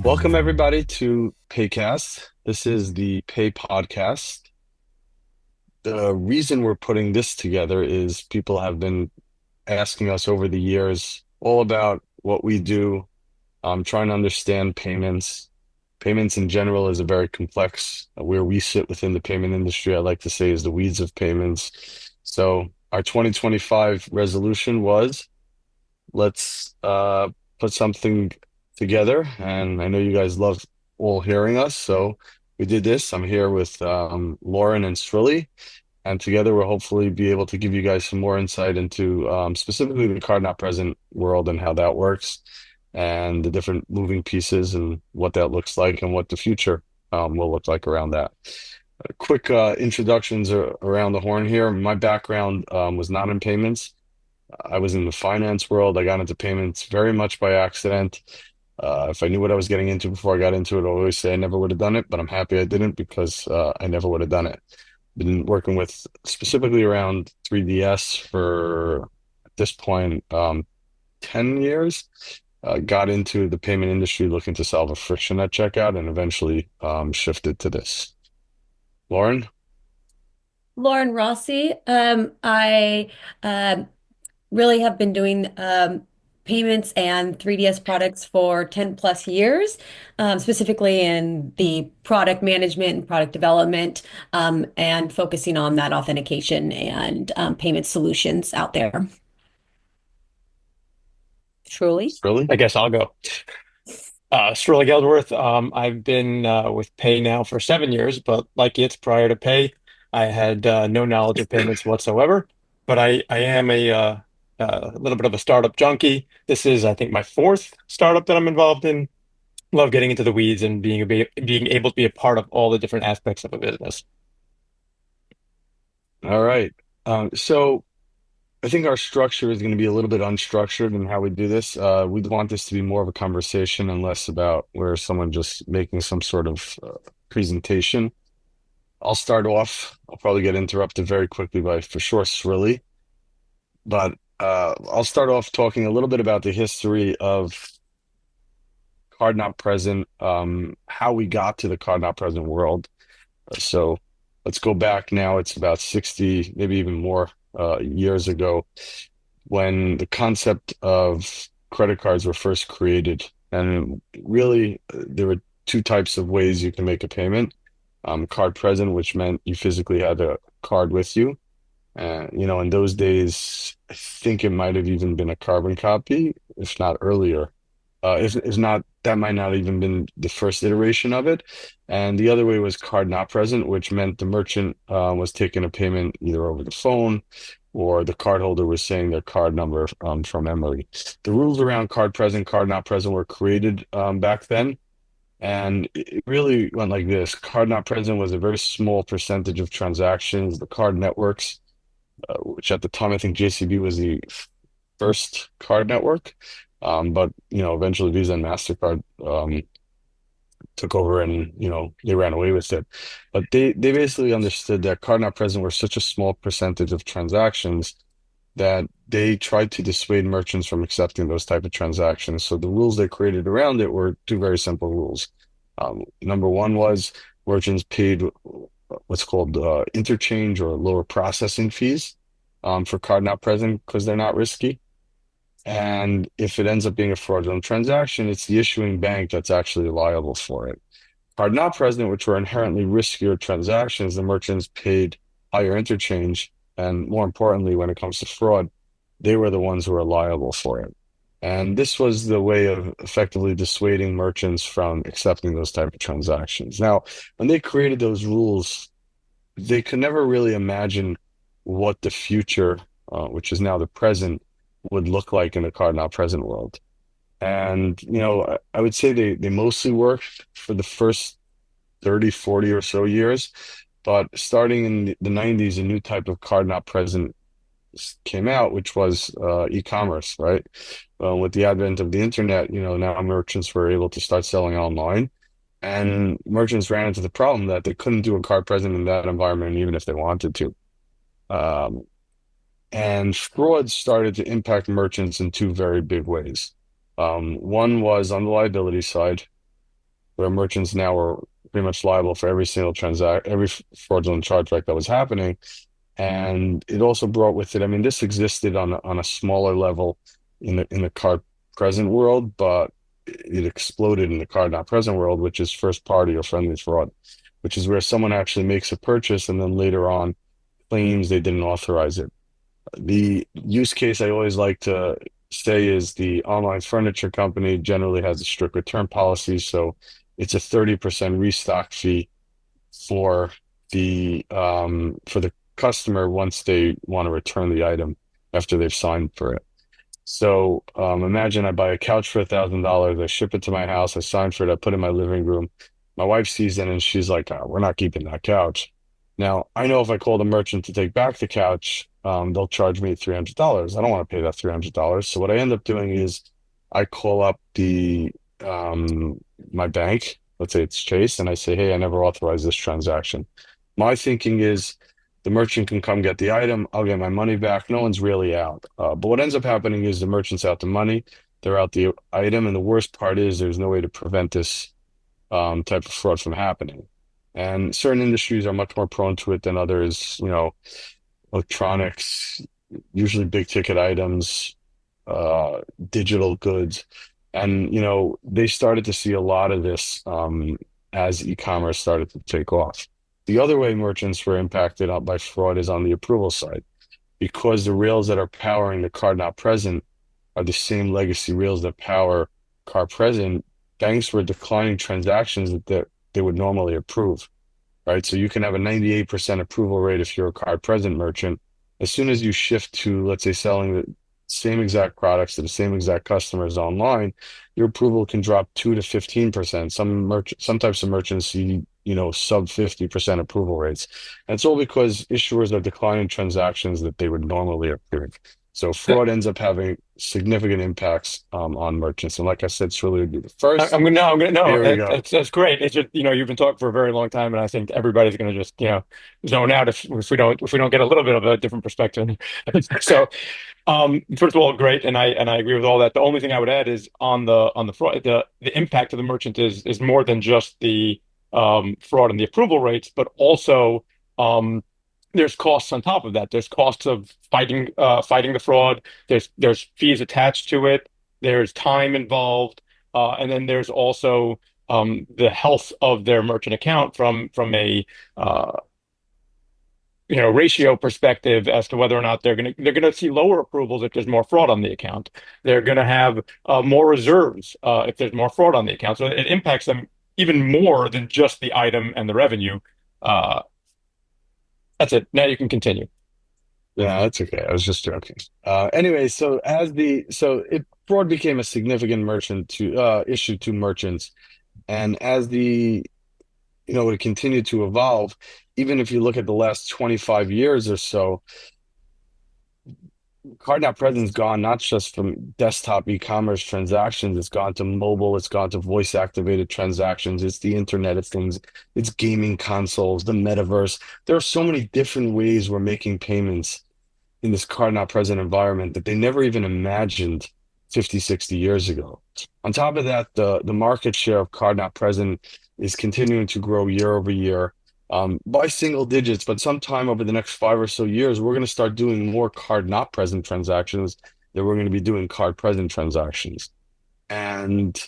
Welcome everybody to PAYcast. This is the Pay podcast. The reason we're putting this together is people have been asking us over the years all about what we do, trying to understand payments. Payments in general is a very complex, where we sit within the payment industry, I like to say is the weeds of payments. So our 2025 resolution was let's put something together. And I know you guys love all hearing us, so we did this. I'm here with Lauren and Strilly, and together we'll hopefully be able to give you guys some more insight into specifically the card not present world and how that works, and the different moving pieces and what that looks like and what the future will look like around that. Quick introductions around the horn here. My background was not in payments. I was in the finance world. I got into payments very much by accident. If I knew what I was getting into before I got into it, I always say I never would have done it, but I'm happy I didn't because I never would have done it. Been working with specifically around 3DS for at this point 10 years. Got into the payment industry looking to solve a friction at checkout and eventually shifted to this. Lauren? Lauren Rossi. I really have been doing payments and 3DS products for 10 plus years, specifically in the product management and product development, and focusing on that authentication and payment solutions out there. Truly. Really? I guess I'll go. Sterling Ellsworth. I've been with Pay now for 7 years, but like it's prior to Pay, I had no knowledge of payments whatsoever. But I am a little bit of a startup junkie. This is, I think, my fourth startup that I'm involved in. Love getting into the weeds and being able to be a part of all the different aspects of a business. All right. So I think our structure is going to be a little bit unstructured in how we do this. We'd want this to be more of a conversation and less about where someone just making some sort of presentation. I'll start off. I'll probably get interrupted very quickly by, for sure, Srilly. But I'll start off talking a little bit about the history of card not present, how we got to the card not present world. So let's go back now. It's about 60, maybe even more years ago when the concept of credit cards were first created. And really, there were two types of ways you can make a payment. Card present, which meant you physically had a card with you. In those days, I think it might have even been a carbon copy, if not earlier. If not, that might not even been the first iteration of it. And the other way was card not present, which meant the merchant was taking a payment either over the phone or the cardholder was saying their card number from memory. The rules around card present, card not present were created back then. And it really went like this. Card not present was a very small percentage of transactions. The card networks, which at the time I think JCB was the first card network. But eventually Visa and MasterCard took over and they ran away with it. But they basically understood that card not present were such a small percentage of transactions that they tried to dissuade merchants from accepting those type of transactions. So the rules they created around it were two very simple rules. Number one was merchants paid what's called interchange or lower processing fees for card not present because they're not risky. And if it ends up being a fraudulent transaction, it's the issuing bank that's actually liable for it. Card not present, which were inherently riskier transactions, the merchants paid higher interchange. And more importantly, when it comes to fraud, they were the ones who were liable for it. And this was the way of effectively dissuading merchants from accepting those type of transactions. Now, when they created those rules, they could never really imagine what the future, which is now the present, would look like in the card not present world. And, I would say they mostly worked for the first 30, 40 or so years. But starting in the 90s, a new type of card not present came out, which was e-commerce, right? With the advent of the internet, now merchants were able to start selling online. And merchants ran into the problem that they couldn't do a card present in that environment, even if they wanted to. Um, and fraud started to impact merchants in two very big ways. One was on the liability side. where merchants now were pretty much liable for every single every fraudulent chargeback that was happening. And it also brought with it, I mean, this existed on a smaller level in the card present world, but it exploded in the card not present world, which is first party or friendly fraud, which is where someone actually makes a purchase and then later on claims they didn't authorize it. The use case I always like to say is the online furniture company generally has a strict return policy, so it's a 30% restock fee for the customer once they want to return the item after they've signed for it. So imagine I buy a couch for $1,000, I ship it to my house, I sign for it, I put it in my living room. My wife sees it and she's like, "Oh, we're not keeping that couch." Now, I know if I call the merchant to take back the couch, they'll charge me $300. I don't want to pay that $300. So what I end up doing is I call up the my bank, let's say it's Chase, and I say, "Hey, I never authorized this transaction." My thinking is the merchant can come get the item. I'll get my money back. No one's really out. But what ends up happening is the merchant's out the money, they're out the item, and the worst part is there's no way to prevent this type of fraud from happening. And certain industries are much more prone to it than others. Electronics, usually big ticket items, digital goods. And, they started to see a lot of this as e-commerce started to take off. The other way merchants were impacted by fraud is on the approval side, because the rails that are powering the card not present are the same legacy rails that power card present. Banks were declining transactions that they would normally approve, right? So you can have a 98% approval rate if you're a card present merchant. As soon as you shift to, let's say, selling the same exact products to the same exact customers online, your approval can drop 2 to 15%. Some types of merchants see, sub 50% approval rates. And it's all because issuers are declining transactions that they would normally approve. So fraud ends up having significant impacts on merchants. And like I said, Shirley would be the first. No, Here we go. that's great. It's just, you've been talking for a very long time, and I think everybody's going to just, zone out if we don't get a little bit of a different perspective. So, first of all, great, and I agree with all that. The only thing I would add is on the fraud, the impact of the merchant is more than just the fraud and the approval rates, but also there's costs on top of that. There's costs of fighting the fraud. There's fees attached to it. There's time involved, and then there's also the health of their merchant account from a ratio perspective as to whether or not they're gonna see lower approvals if there's more fraud on the account. They're gonna have more reserves if there's more fraud on the account. So it impacts them even more than just the item and the revenue. Uh, that's it. Now you can continue. Yeah, that's okay. I was just joking. Anyway, so fraud became a significant merchant to issue to merchants, and as it continued to evolve. Even if you look at the last 25 years or so, card not present's gone not just from desktop e-commerce transactions, it's gone to mobile, it's gone to voice activated transactions, it's the Internet of Things, it's gaming consoles, the metaverse. There are so many different ways we're making payments in this card not present environment that they never even imagined 50, 60 years ago. On top of that, the market share of card not present is continuing to grow year over year, by single digits, but sometime over the next 5 or so years, we're going to start doing more card not present transactions than we're going to be doing card present transactions. And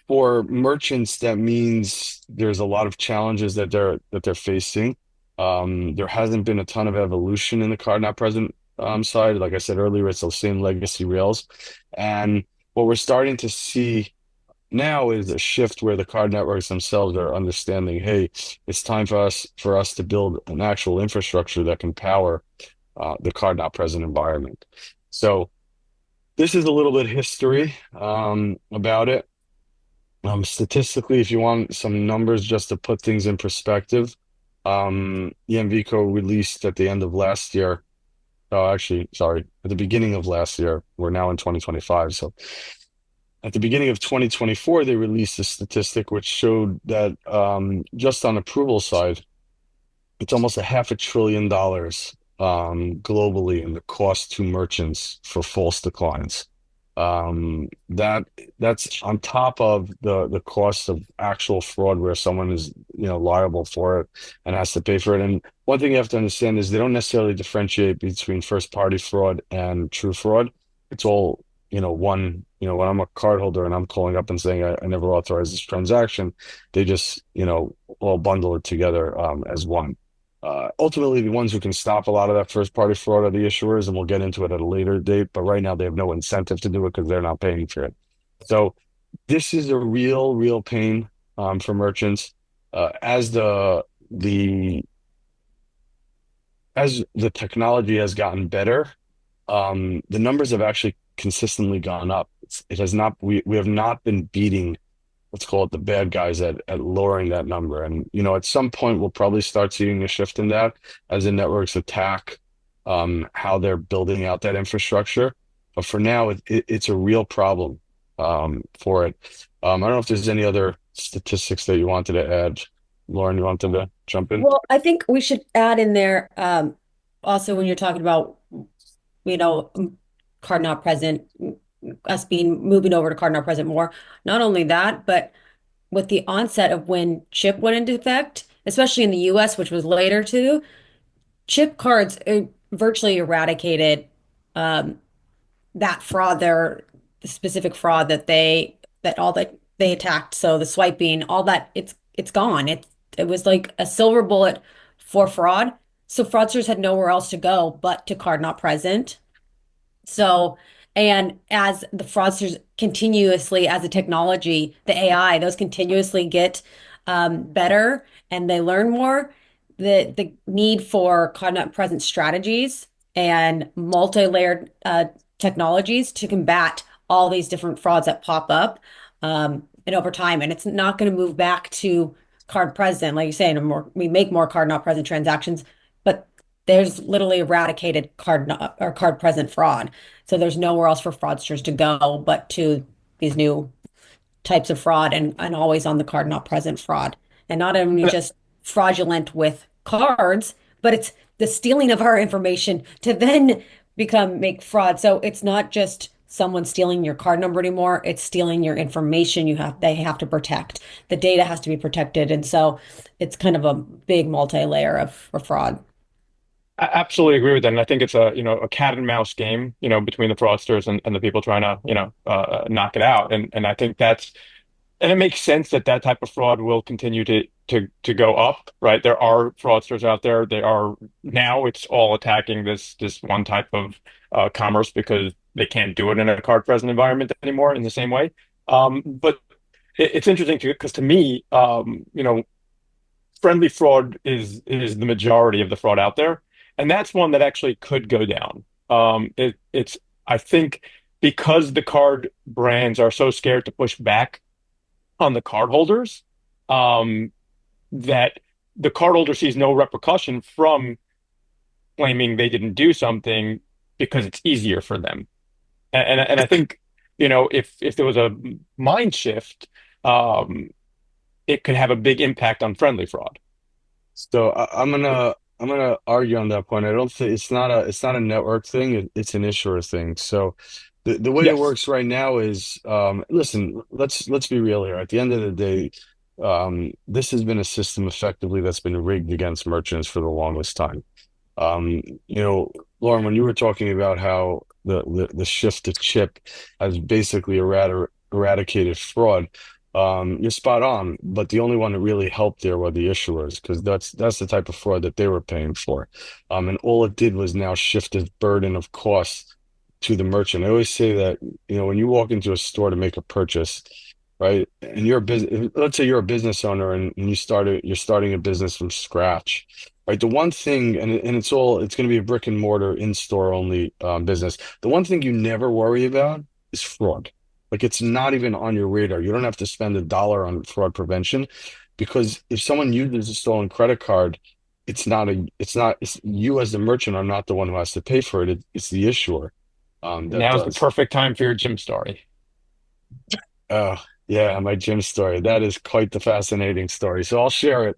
for merchants, that means there's a lot of challenges that they're facing. There hasn't been a ton of evolution in the card not present side. Like I said earlier, it's the same legacy rails. And what we're starting to see now is a shift where the card networks themselves are understanding, hey, it's time for us to build an actual infrastructure that can power the card not present environment. So this is a little bit of history about it. Statistically, if you want some numbers just to put things in perspective, EMVCO released at the end of last year. Oh, actually, sorry, at the beginning of last year. We're now in 2025. So at the beginning of 2024, they released a statistic which showed that just on approval side, it's almost a $500 billion globally in the cost to merchants for false declines. That that's on top of the cost of actual fraud where someone is, liable for it and has to pay for it. And one thing you have to understand is they don't necessarily differentiate between first party fraud and true fraud. It's all, one, when I'm a cardholder and I'm calling up and saying I never authorized this transaction, they just, all bundle it together as one. Ultimately, the ones who can stop a lot of that first party fraud are the issuers, and we'll get into it at a later date. But right now, they have no incentive to do it because they're not paying for it. So this is a real pain for merchants. As the as the technology has gotten better, the numbers have actually consistently gone up. It has not. We have not been beating, let's call it, the bad guys at lowering that number. And at some point we'll probably start seeing a shift in that as the networks attack how they're building out that infrastructure. But for now, it's a real problem for it. I don't know if there's any other statistics that you wanted to add. Lauren, you wanted to jump in? Well, I think we should add in there also when you're talking about, you know, card not present, us being moving over to card not present more. Not only that, but with the onset of when chip went into effect, especially in the US, which was later too, chip cards virtually eradicated um, that fraud there, the specific fraud that they attacked. So the swiping, all that, it's gone. It was like a silver bullet for fraud. So fraudsters had nowhere else to go but to card not present. So, and as the fraudsters continuously, as the technology, the AI, those continuously get better and they learn more, the need for content present strategies and multi-layered technologies to combat all these different frauds that pop up and over time. And it's not going to move back to card present, like you're saying, we make more card not present transactions, but there's literally eradicated card not, or card present fraud. So there's nowhere else for fraudsters to go but to these new types of fraud and always on the card not present fraud. And not only just fraudulent with cards, but it's the stealing of our information to then make fraud. So it's not just someone stealing your card number anymore. It's stealing your information they have to protect. The data has to be protected. And so it's kind of a big multi-layer of fraud. I absolutely agree with that. And I think it's a cat and mouse game, between the fraudsters and the people trying to, knock it out. And I think and it makes sense that that type of fraud will continue to go up, right? There are fraudsters out there. They are now it's all attacking this one type of commerce because they can't do it in a card present environment anymore in the same way. But it's interesting because to me, friendly fraud is the majority of the fraud out there, and that's one that actually could go down. It's I think because the card brands are so scared to push back on the cardholders, that the cardholder sees no repercussion from claiming they didn't do something because it's easier for them. And I think, if there was a mind shift, um, it could have a big impact on friendly fraud. So I'm gonna argue on that point. I don't think it's not a network thing. It's an issuer thing. So the way it Yes. works right now is, listen, let's be real here. At the end of the day, this has been a system effectively that's been rigged against merchants for the longest time. Um, you know, Lauren, when you were talking about how the shift to chip has basically eradicated fraud, you're spot on. But the only one that really helped there were the issuers, because that's the type of fraud that they were paying for. And all it did was now shift this burden of cost to the merchant. I always say that, when you walk into a store to make a purchase, right, and you're a business, let's say you're a business owner and you're starting a business from scratch. Right. The one thing, and it's going to be a brick and mortar in-store only business. The one thing you never worry about is fraud. Like, it's not even on your radar. You don't have to spend a dollar on fraud prevention, because if someone uses a stolen credit card, it's you as the merchant are not the one who has to pay for it. It's the issuer that Now's the does. perfect time for your gym story. Oh, yeah, my gym story. That is quite the fascinating story. So I'll share it.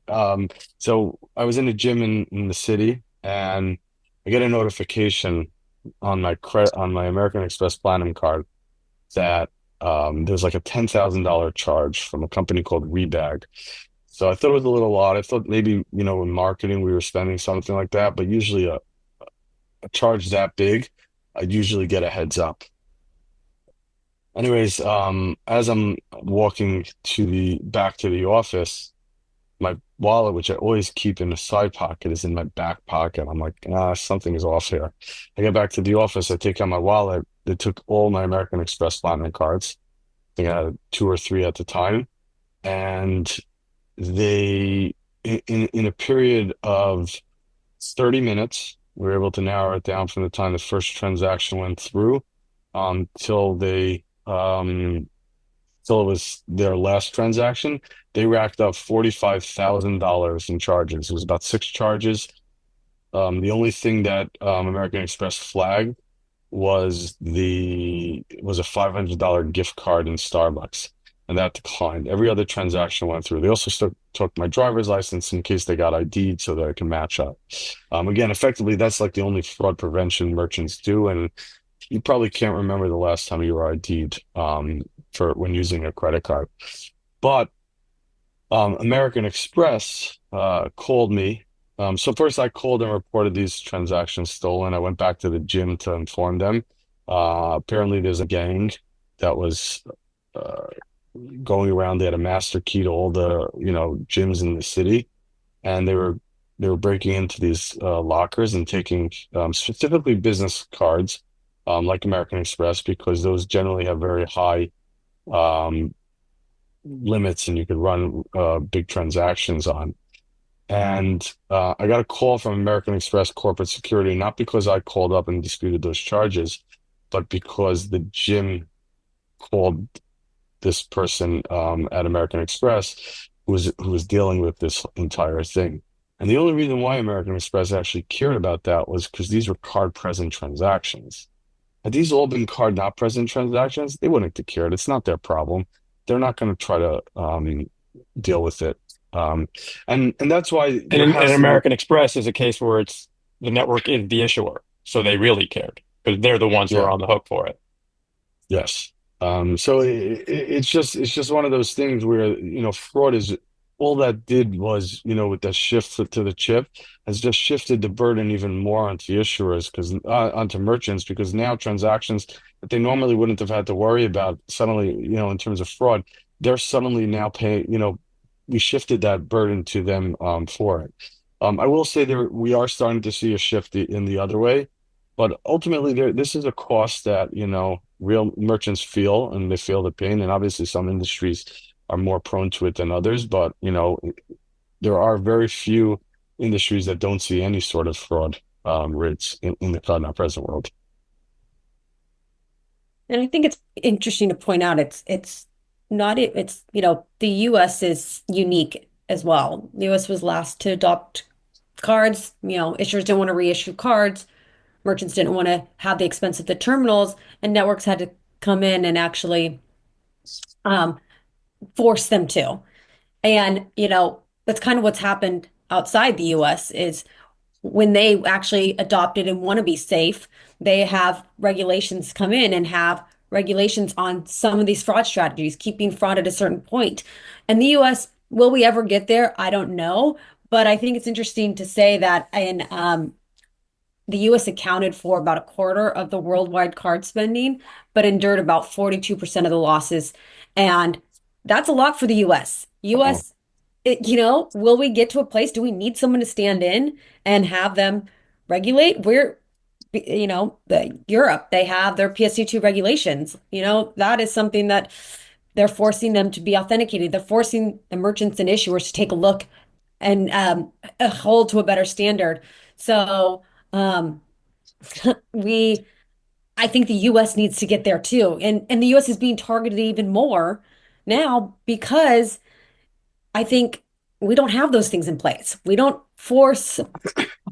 So I was in a gym in the city, and I get a notification on my American Express Platinum card. that there's like a $10,000 charge from a company called Rebag. So I thought it was a little odd. I thought maybe, in marketing we were spending something like that, but usually a charge that big, I'd usually get a heads up. Anyways, as I'm walking back to the office, my wallet, which I always keep in the side pocket, is in my back pocket. I'm like, something is off here. I get back to the office, I take out my wallet. They took all my American Express Platinum cards. I think I had two or three at the time. And they, in a period of 30 minutes, we were able to narrow it down from the time the first transaction went through, till till it was their last transaction. They racked up $45,000 in charges. It was about six charges. The only thing that American Express flagged was a $500 gift card in Starbucks, and that declined. Every other transaction went through. They also took my driver's license in case they got ID'd so that I can match up. Again, effectively, that's like the only fraud prevention merchants do, and you probably can't remember the last time you were ID'd for when using a credit card. But American Express called me. So first I called and reported these transactions stolen. I went back to the gym to inform them. Apparently there's a gang that was uh, going around. They had a master key to all the, gyms in the city, and they were breaking into these lockers and taking specifically business cards, like American Express, because those generally have very high um, limits and you could run big transactions on. And I got a call from American Express corporate security, not because I called up and disputed those charges, but because the gym called this person at American Express who was dealing with this entire thing. And the only reason why American Express actually cared about that was because these were card present transactions. Had these all been card not present transactions, they wouldn't have cared. It's not their problem. They're not going to try to deal with it. Um, and that's why And there in has to be, American Express is a case where it's the network is the issuer, so they really cared because they're the ones who are yeah. on the hook for it. Yes. So it's just one of those things where, fraud is all that did was, with that shift to the chip, has just shifted the burden even more onto issuers, because onto merchants, because now transactions that they normally wouldn't have had to worry about suddenly, in terms of fraud, they're suddenly now paying, we shifted that burden to them for it. I will say there we are starting to see a shift in the other way. But ultimately, this is a cost that, real merchants feel, and they feel the pain. And obviously, some industries are more prone to it than others. But, there are very few industries that don't see any sort of fraud rates in the cloud not present world. And I think it's interesting to point out it's not it's the US is unique as well. The US was last to adopt cards. Issuers didn't want to reissue cards. Merchants didn't want to have the expense of the terminals, and networks had to come in and actually um, force them to. And that's kind of what's happened outside the US is when they actually adopted and want to be safe, they have regulations come in and have regulations on some of these fraud strategies, keeping fraud at a certain point. And the US, will we ever get there? I don't know. But I think it's interesting to say that in the US accounted for about a quarter of the worldwide card spending, but endured about 42% of the losses. And that's a lot for the US. Uh-oh. Will we get to a place? Do we need someone to stand in and have them regulate? The Europe, they have their PSD2 regulations. That is something that they're forcing them to be authenticated. They're forcing the merchants and issuers to take a look and hold to a better standard. So, um, we, I think the US needs to get there too. And the US is being targeted even more now because I think we don't have those things in place. We don't force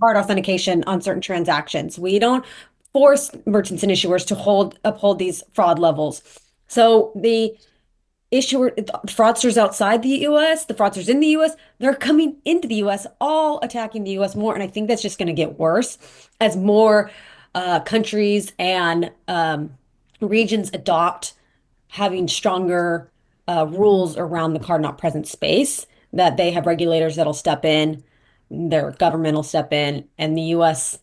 hard authentication on certain transactions. We don't force merchants and issuers to uphold these fraud levels. So the fraudsters outside the US, the fraudsters in the US, they're coming into the US, all attacking the US more. And I think that's just going to get worse as more countries and regions adopt having stronger rules around the card not present space, that they have regulators that'll step in, their government will step in, and the US,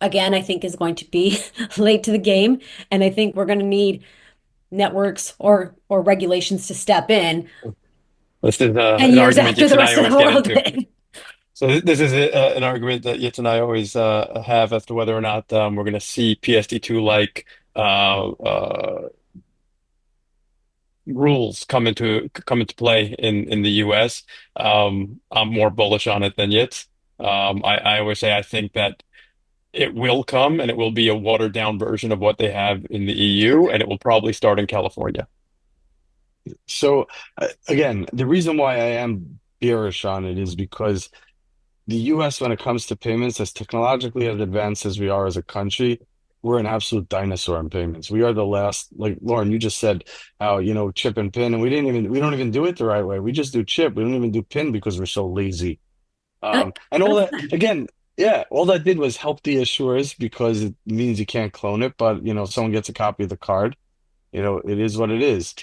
again, I think is going to be late to the game. And I think we're going to need networks or regulations to step in This is 10 an years argument after Yitz the and I rest of always the get world into. did. So this is an argument that Yitz and I always have as to whether or not we're going to see PSD2 like rules come into play in the US. I'm more bullish on it than Yitz. I always say I think that it will come and it will be a watered down version of what they have in the EU, and it will probably start in California. So again, the reason why I am bearish on it is because the US, when it comes to payments, as technologically as advanced as we are as a country, we're an absolute dinosaur in payments. We are the last, like Lauren, you just said how, chip and pin, and we don't even do it the right way. We just do chip. We don't even do pin because we're so lazy. I, And all that, again, yeah, all that did was help the issuers because it means you can't clone it, but if someone gets a copy of the card, it is what it is.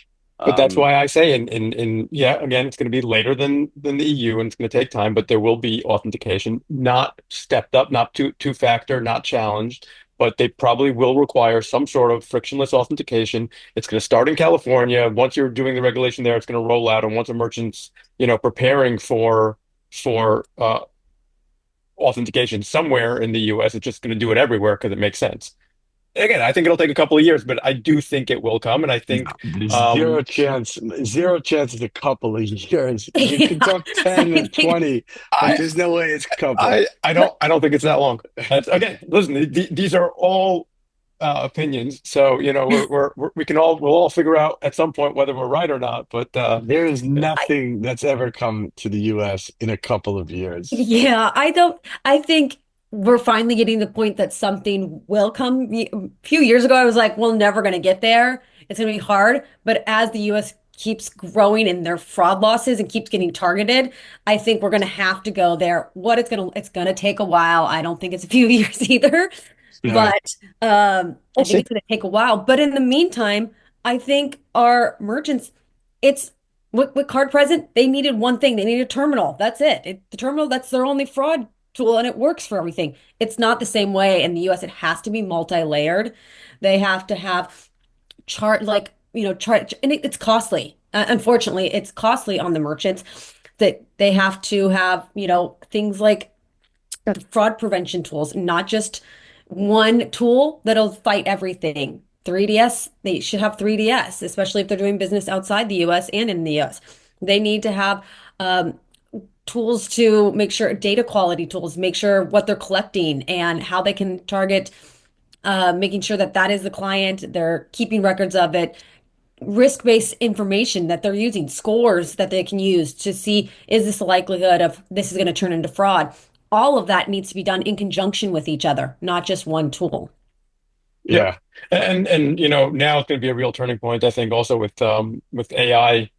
But that's Um, why I say in yeah, again, it's going to be later than the EU and it's going to take time, but there will be authentication, not stepped up, not two factor, not challenged, but they probably will require some sort of frictionless authentication. It's going to start in California. Once you're doing the regulation there, it's going to roll out, and once a merchant's, preparing for authentication somewhere in the US, it's just going to do it everywhere because it makes sense. Again, I think it'll take a couple of years, but I do think it will come, and I think Zero chance, zero chance it's a couple of years. You yeah, can talk 10 I and think 20, but I there's no way it's a couple. I don't think it's that long. Again, listen, these are all opinions, so we'll all figure out at some point whether we're right or not. But There is I, nothing that's ever come to the US in a couple of years. yeah, I don't, I think we're finally getting to the point that something will come. A few years ago, I was like, we're never going to get there. It's going to be hard. But as the US keeps growing in their fraud losses and keeps getting targeted, I think we're going to have to go there. It's going to take a while. I don't think it's a few years either, Yeah, but we'll I think see. it's going to take a while. But in the meantime, I think our merchants, it's with card present, they needed one thing. They needed a terminal. That's it. The terminal, that's their only fraud tool, and it works for everything. It's not the same way in the US. It has to be multi-layered. They have to have chart like, chart, and it's costly. Unfortunately, it's costly on the merchants that they have to have, things like fraud prevention tools, not just one tool that'll fight everything. 3DS, they should have 3DS, especially if they're doing business outside the US and in the US. They need to have tools to make sure data quality tools, make sure what they're collecting and how they can target, making sure that that is the client, they're keeping records of it, risk-based information that they're using, scores that they can use to see is this a likelihood of this is going to turn into fraud. All of that needs to be done in conjunction with each other, not just one tool. Yep. yeah, And now it's going to be a real turning point, I think, also with AI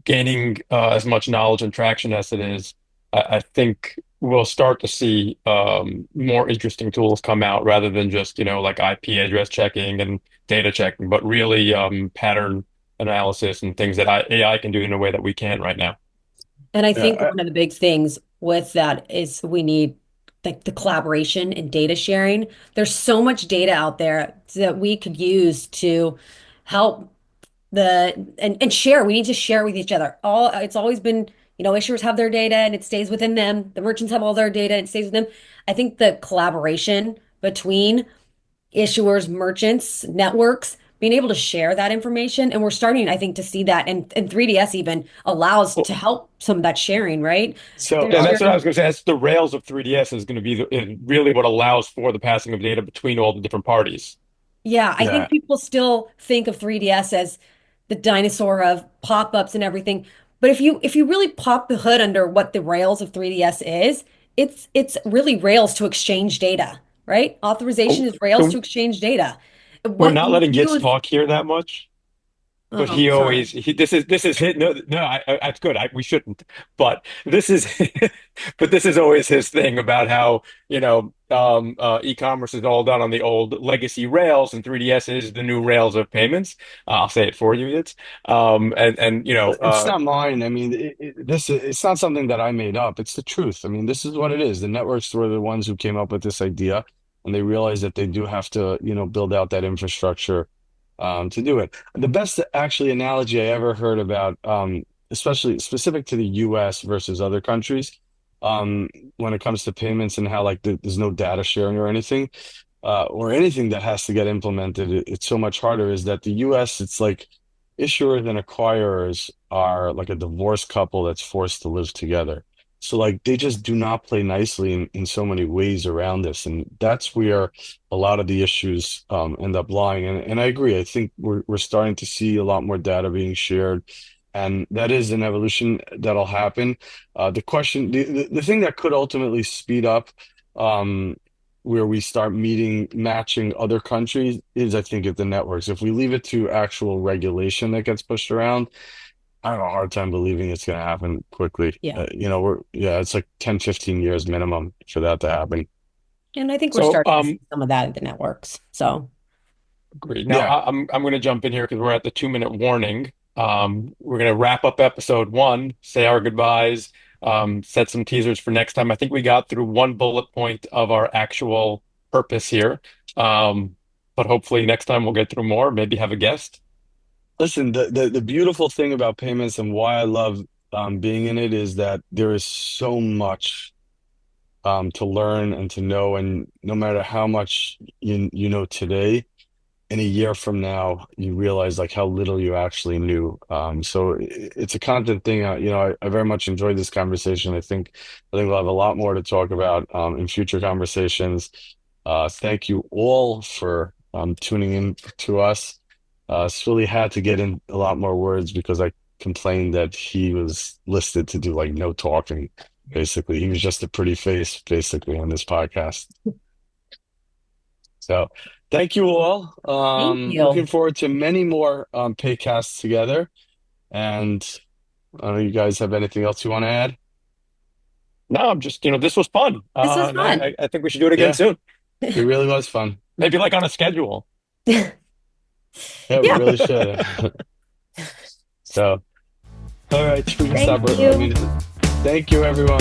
gaining as much knowledge and traction as it is. I think we'll start to see more interesting tools come out rather than just, like IP address checking and data checking, but really pattern analysis and things that AI can do in a way that we can't right now. And I think yeah. one of the big things with that is we need like the collaboration and data sharing. There's so much data out there that we could use to help and share. We need to share with each other. It's always been, issuers have their data and it stays within them. The merchants have all their data and it stays with them. I think the collaboration between issuers, merchants, networks, being able to share that information. And we're starting, I think, to see that. And 3DS even allows to help some of that sharing, right? So They're Yeah, that's what I sharing. was going to say. That's the rails of 3DS is going to be really what allows for the passing of data between all the different parties. Yeah, I yeah, think people still think of 3DS as the dinosaur of pop-ups and everything. But if you really pop the hood under what the Rails of 3DS is, it's really Rails to exchange data, right? Authorization Oh, is Rails to so exchange data. we're What not you letting Gitz use, talk here that much. But oh, he sorry. always this is hit no no that's good we shouldn't but this is but this is always his thing about how e-commerce is all done on the old legacy rails, and 3DS is the new rails of payments. I'll say it for you. It's and It's not mine. I mean, it's not something that I made up. It's the truth. I mean, this is what it is. The networks were the ones who came up with this idea, and they realized that they do have to, build out that infrastructure to do it. The best actually analogy I ever heard about, especially specific to the US versus other countries, um, when it comes to payments and how like there's no data sharing or anything that has to get implemented, it's so much harder, is that the US, it's like issuers and acquirers are like a divorced couple that's forced to live together. So like they just do not play nicely in so many ways around this. And that's where a lot of the issues end up lying. And I agree. I think we're starting to see a lot more data being shared. And that is an evolution that'll happen. The thing that could ultimately speed up um, where we start matching other countries is, I think, at the networks. If we leave it to actual regulation that gets pushed around, I have a hard time believing it's going to happen quickly. Yeah. It's like 10, 15 years minimum for that to happen. And I think we're so starting to see some of that at the networks. So, Agreed. Now Yeah. I'm going to jump in here because we're at the 2 minute warning. We're going to wrap up episode one, say our goodbyes, set some teasers for next time. I think we got through one bullet point of our actual purpose here. But hopefully next time we'll get through more, maybe have a guest. Listen, the beautiful thing about payments and why I love being in it is that there is so much to learn and to know, and no matter how much you know today, in a year from now, you realize like how little you actually knew. So it's a constant thing. I very much enjoyed this conversation. I think we'll have a lot more to talk about in future conversations. Thank you all for tuning in to us. Sully had to get in a lot more words because I complained that he was listed to do like no talking. Basically, he was just a pretty face, basically, on this podcast. So thank you all. thank Looking you. forward to many more paycasts together. And I don't know, you guys have anything else you want to add? No, I'm just, this was fun. This was And fun. I think we should do it again Yeah, soon. it really was fun. Maybe like on a schedule. Yeah, we Yeah. really should. So, all right, we can stop. Thank I you. mean, thank you, everyone.